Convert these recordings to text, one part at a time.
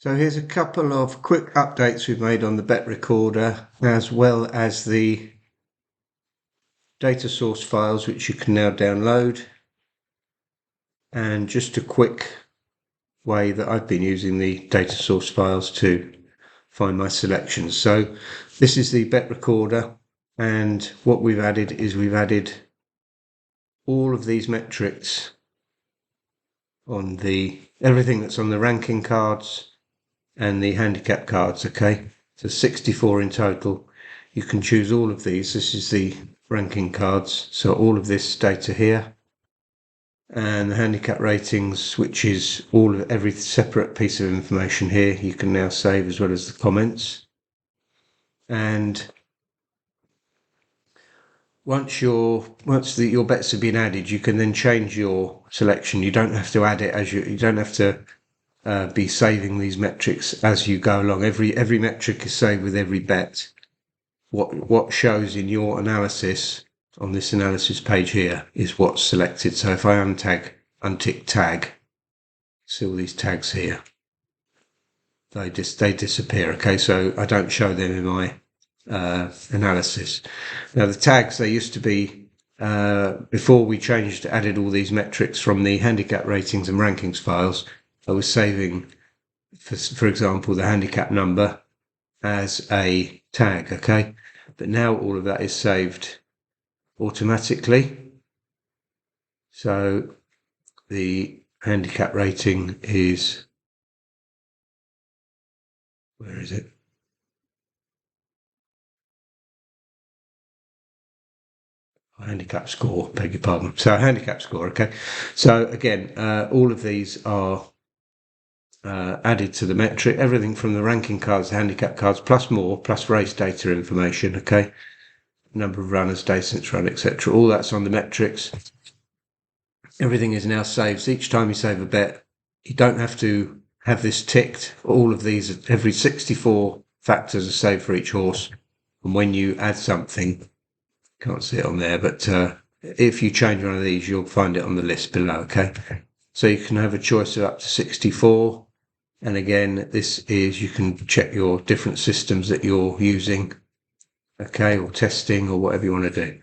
So here's a couple of quick updates we've made on the bet recorder, as well as the data source files, which you can now download, and just a quick way that I've been using the data source files to find my selections. So this is the bet recorder, and what we've added is we've added all of these metrics on everything that's on the ranking cards and the handicap cards. Okay, so 64 in total. You can choose all of these. This is the ranking cards, so all of this data here, and the handicap ratings, which is every separate piece of information here, you can now save, as well as the comments. And once your bets have been added, you can then change your selection. You don't have to add it you don't have to be saving these metrics as you go along. Every metric is saved with every bet. What shows in your analysis on this analysis page here is what's selected. So if I untick tag, see all these tags here, they disappear. Okay, so I don't show them in my analysis. Now the tags, they used to be before we added all these metrics from the handicap ratings and rankings files, I was saving, for example, the handicap number as a tag. Okay, but now all of that is saved automatically. So the handicap rating is, where is it? Handicap score, beg your pardon. So handicap score. Okay, so again, all of these are added to the metric, everything from the ranking cards, the handicap cards, plus more, plus race data information. Okay, number of runners, distance run, etc. All that's on the metrics. Everything is now saved. So each time you save a bet, you don't have to have this ticked. All of these, every 64 factors are saved for each horse. And when you add something, can't see it on there, but if you change one of these, you'll find it on the list below. Okay, so you can have a choice of up to 64. And again, this is, you can check your different systems that you're using, okay, or testing, or whatever you want to do.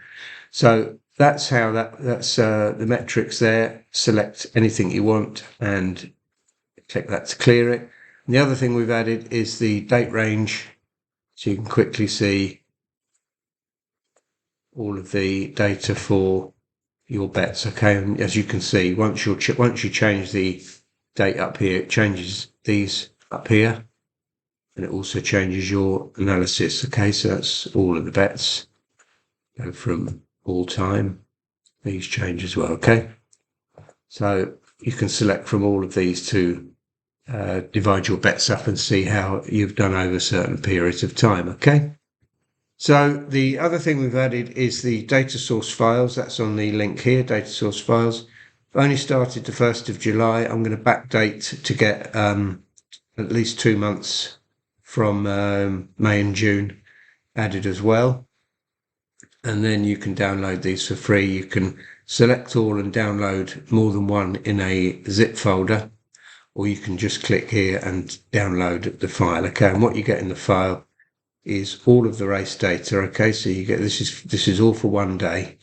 So that's how that's the metrics there. Select anything you want and click that to clear it. And the other thing we've added is the date range, so you can quickly see all of the data for your bets. Okay, and as you can see, once you change the date up here, it changes these up here, and it also changes your analysis. Okay, so that's all of the bets. Go from all time, these change as well. Okay, so you can select from all of these to divide your bets up and see how you've done over certain periods of time. Okay, so the other thing we've added is the data source files. That's on the link here, data source files. I've only started the 1st of July. I'm going to backdate to get at least 2 months from May and June added as well. And then you can download these for free. You can select all and download more than one in a zip folder, or you can just click here and download the file. Okay, and what you get in the file is all of the race data. Okay, so you get, this is all for one day.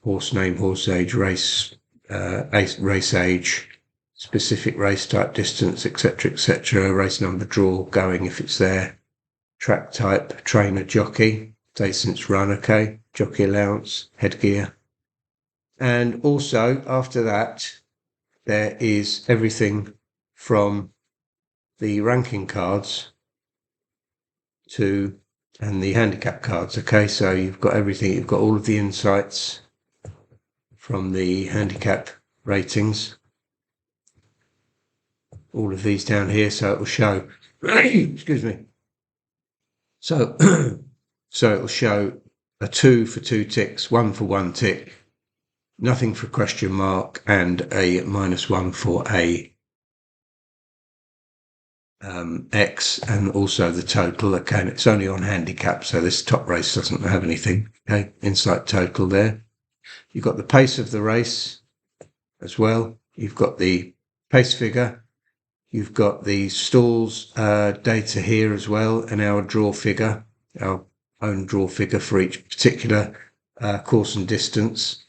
Horse name, horse age, race age, specific race type, distance, etc., race number, draw, going if it's there, track type, trainer, jockey, distance run, okay, jockey allowance, headgear. And also after that, there is everything from the ranking cards and the handicap cards. Okay, so you've got everything, you've got all of the insights from the handicap ratings, all of these down here, so it will show excuse me, so so it will show a 2 for 2 ticks, 1 for 1 tick, nothing for question mark, and a -1 for a X, and also the total. Okay, and it's only on handicap, so this top race doesn't have anything. Okay, insight total there. You've got the pace of the race as well. You've got the pace figure. You've got the stalls data here as well, and our draw figure, our own draw figure for each particular course and distance,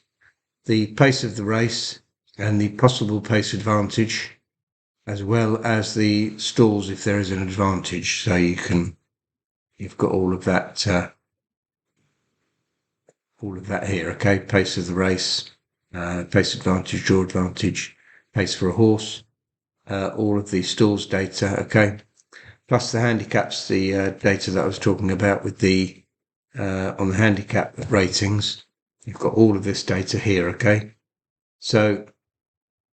the pace of the race and the possible pace advantage, as well as the stalls if there is an advantage. So you've got all of that here. Okay, pace of the race, pace advantage, draw advantage, pace for a horse, all of the stalls data. Okay, plus the handicaps, the data that I was talking about with the on the handicap ratings. You've got all of this data here. Okay, so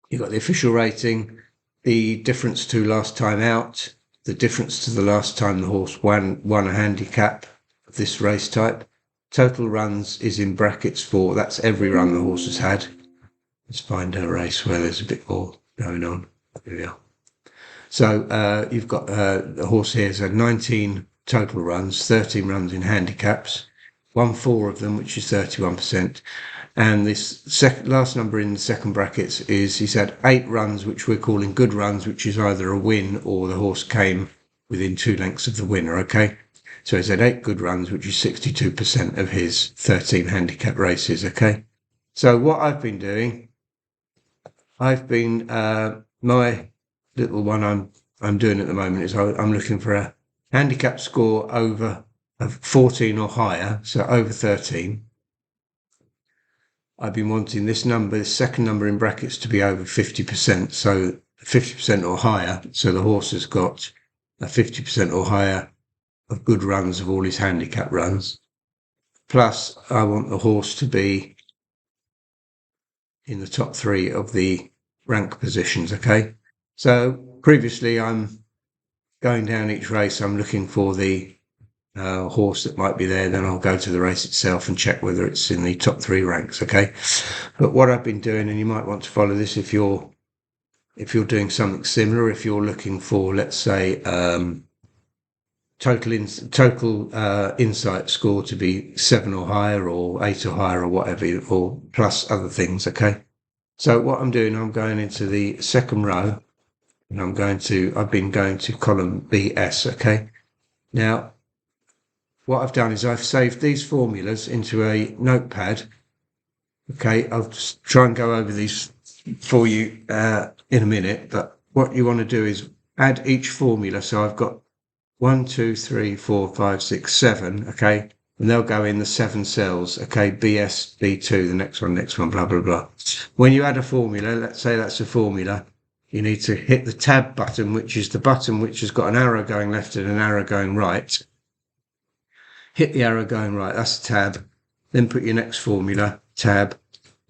you've got the official rating, the difference to last time out, the difference to the last time the horse won a handicap of this race type. Total runs is in brackets for, that's every run the horse has had. Let's find a race where there's a bit more going on. Here we are. So you've got the horse here has had 19 total runs, 13 runs in handicaps, won 4 of them, which is 31%. And this last number in the second brackets is he's had 8 runs, which we're calling good runs, which is either a win or the horse came within 2 lengths of the winner. Okay, so he's had 8 good runs, which is 62% of his 13 handicap races. Okay, so what I've been doing, my little one I'm doing at the moment is I'm looking for a handicap score over of 14 or higher, so over 13. I've been wanting this number, the second number in brackets, to be over 50%, so 50% or higher. So the horse has got a 50% or higher of good runs of all his handicap runs. Plus, I want the horse to be in the top 3 of the rank positions. Okay, so previously I'm going down each race, I'm looking for the horse that might be there, then I'll go to the race itself and check whether it's in the top 3 ranks. Okay, but what I've been doing, and you might want to follow this if you're doing something similar, if you're looking for, let's say, total insight score to be 7 or higher, or 8 or higher, or whatever, or plus other things. Okay, so what I'm doing, I'm going into the second row, and I've been going to column BS. Okay, now what I've done is I've saved these formulas into a notepad. Okay, I'll just try and go over these for you in a minute, but what you want to do is add each formula. So I've got 1, 2, 3, 4, 5, 6, 7, okay, and they'll go in the 7 cells. Okay, BS, B2, the next one, blah, blah, blah. When you add a formula, let's say that's a formula, you need to hit the tab button, which is the button which has got an arrow going left and an arrow going right. Hit the arrow going right, that's the tab. Then put your next formula, tab,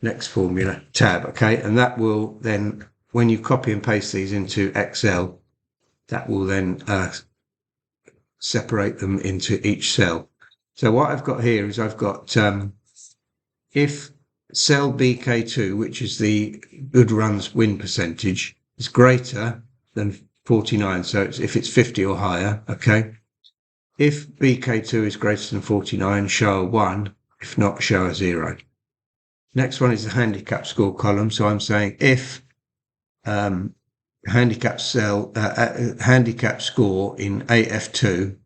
next formula, tab. Okay, and that will then, when you copy and paste these into Excel, that will then separate them into each cell. So what I've got here is I've got if cell BK2, which is the good runs win percentage, is greater than 49, so if it's 50 or higher. Okay, if BK2 is greater than 49, show a 1. If not, show a 0. Next one is the handicap score column. So I'm saying if handicap score in AF2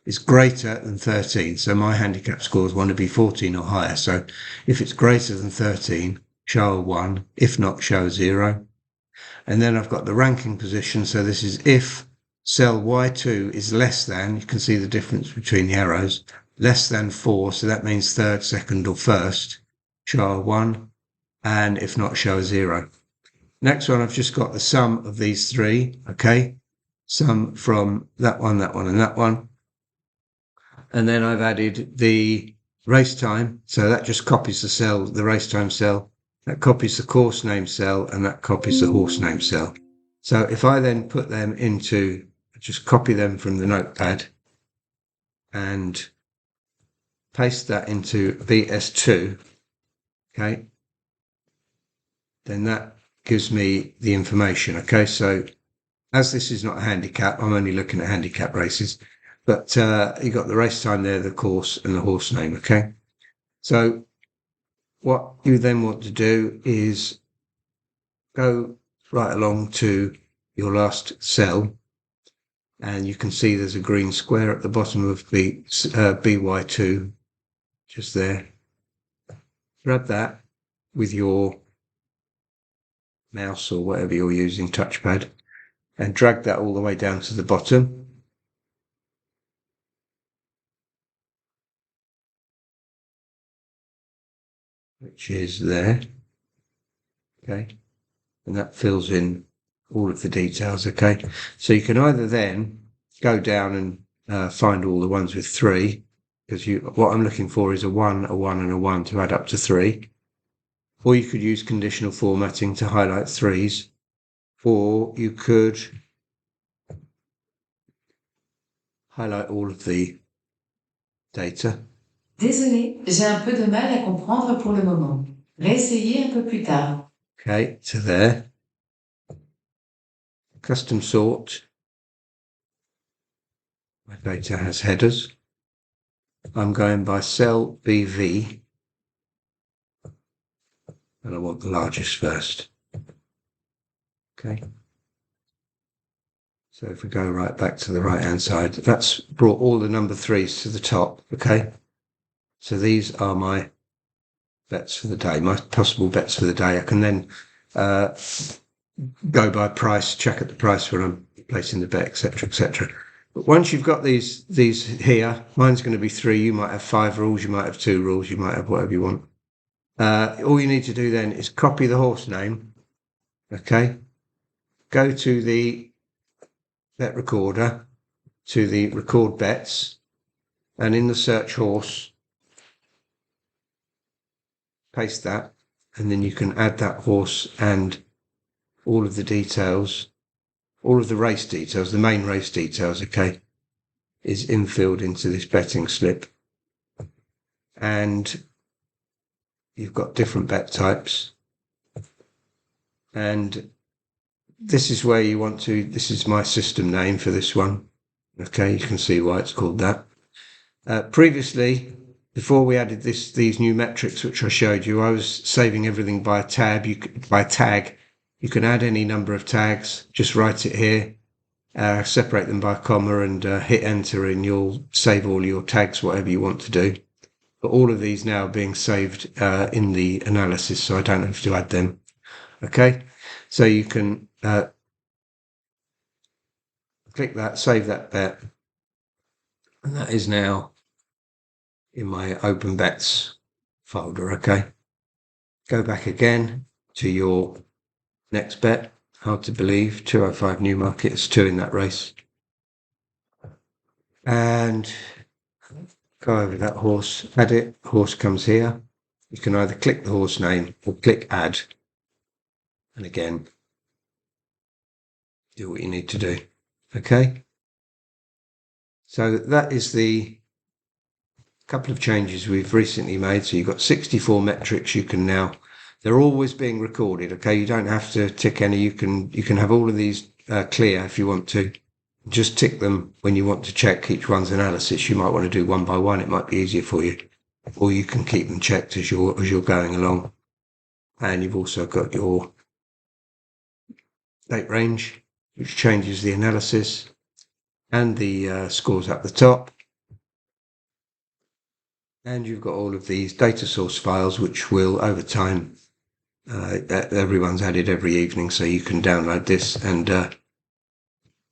is greater than 13. So my handicap scores want to be 14 or higher. So if it's greater than 13, show a 1. If not, show a 0. And then I've got the ranking position. So this is if cell Y2 is less than, you can see the difference between the arrows, less than 4. So that means third, second, or first, show a 1. And if not, show a 0. Next one, I've just got the sum of these 3. Okay, sum from that one, and that one. And then I've added the race time. So that just copies the cell, the race time cell. That copies the course name cell, and that copies the horse name cell. So if I then put them into, just copy them from the notepad and paste that into VS2, okay, then that gives me the information. Okay, so as this is not a handicap, I'm only looking at handicap races, but you got the race time there, the course, and the horse name. Okay, so what you then want to do is go right along to your last cell, and you can see there's a green square at the bottom of the BY2, just there. Grab that with your mouse or whatever you're using, touchpad, and drag that all the way down to the bottom. Which is there. Okay. And that fills in all of the details. Okay. So you can either then go down and find all the ones with 3, because what I'm looking for is a 1, a 1, and a 1 to add up to 3. Or you could use conditional formatting to highlight 3s, or you could highlight all of the data. Désolé, j'ai un peu de mal à comprendre pour le moment. Réessayez un peu plus tard. Okay, to there. Custom sort. My data has headers. I'm going by cell BV, and I want the largest first. Okay. So if we go right back to the right hand side, that's brought all the number 3s to the top. Okay. So these are my bets for the day, my possible bets for the day. I can then go by price, check at the price when I'm placing the bet, etc., etc. But once you've got these here, mine's going to be 3. You might have 5 rules, you might have 2 rules, you might have whatever you want. All you need to do then is copy the horse name. Okay. Go to the bet recorder, to the record bets, and in the search horse, paste that, and then you can add that horse and all of the details, all of the race details, the main race details, okay, is infilled into this betting slip. And you've got different bet types. And this is where you want to, this is my system name for this one. Okay, you can see why it's called that. Previously, before we added these new metrics, which I showed you, I was saving everything by a tab. By tag, you can add any number of tags, just write it here, separate them by a comma, and hit enter, and you'll save all your tags, whatever you want to do. But all of these now are being saved in the analysis, so I don't have to add them. Okay, so you can click that, save that bet, and that is now in my open bets folder. Okay, go back again to your next bet. Hard to believe, 205 Newmarket, it's 2 in that race. And go over that horse, add it, horse comes here. You can either click the horse name or click add. And again, do what you need to do. Okay. So that is the couple of changes we've recently made. So you've got 64 metrics. You can now, they're always being recorded. Okay. You don't have to tick any. You can have all of these clear if you want to. Just tick them when you want to check each one's analysis. You might want to do one by one. It might be easier for you, or you can keep them checked as you're going along. And you've also got your date range, which changes the analysis, and the scores at the top. And you've got all of these data source files, which will over time, everyone's added every evening, so you can download this and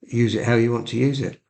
use it how you want to use it.